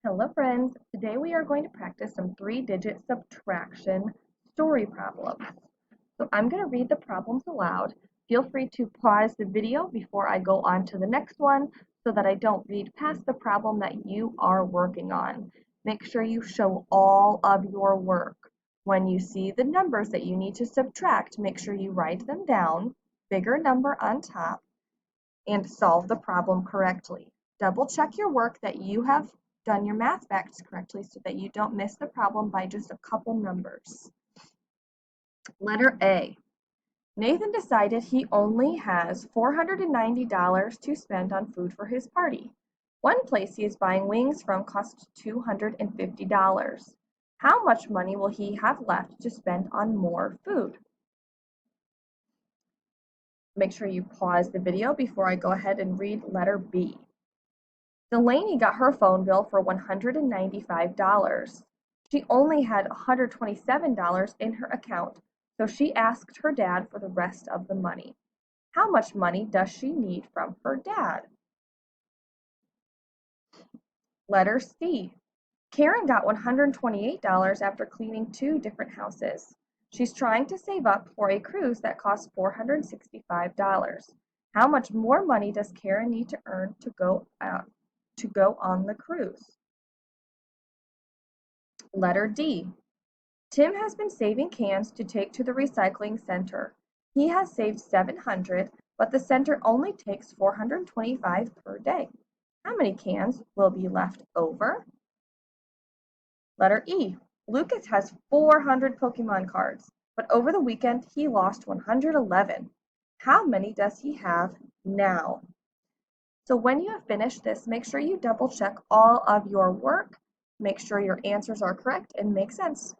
Hello friends, today we are going to practice some three-digit subtraction story problems. So I'm going to read the problems aloud. Feel free to pause the video before I go on to the next one so that I don't read past the problem that you are working on. Make sure you show all of your work. When you see the numbers that you need to subtract, make sure you write them down, bigger number on top, and solve the problem correctly. Double check your work that you have done your math facts correctly so that you don't miss the problem by just a couple numbers. Letter A. Nathan decided he only has $490 to spend on food for his party. One place he is buying wings from costs $250. How much money will he have left to spend on more food? Make sure you pause the video before I go ahead and read letter B. Delaney got her phone bill for $195. She only had $127 in her account, so she asked her dad for the rest of the money. How much money does she need from her dad? Letter C. Karen got $128 after cleaning two different houses. She's trying to save up for a cruise that costs $465. How much more money does Karen need to earn to go on the cruise? Letter D. Tim has been saving cans to take to the recycling center. He has saved 700, but the center only takes 425 per day. How many cans will be left over? Letter E. Lucas has 400 Pokemon cards, but over the weekend he lost 111. How many does he have now? So when you have finished this, make sure you double check all of your work, make sure your answers are correct and make sense.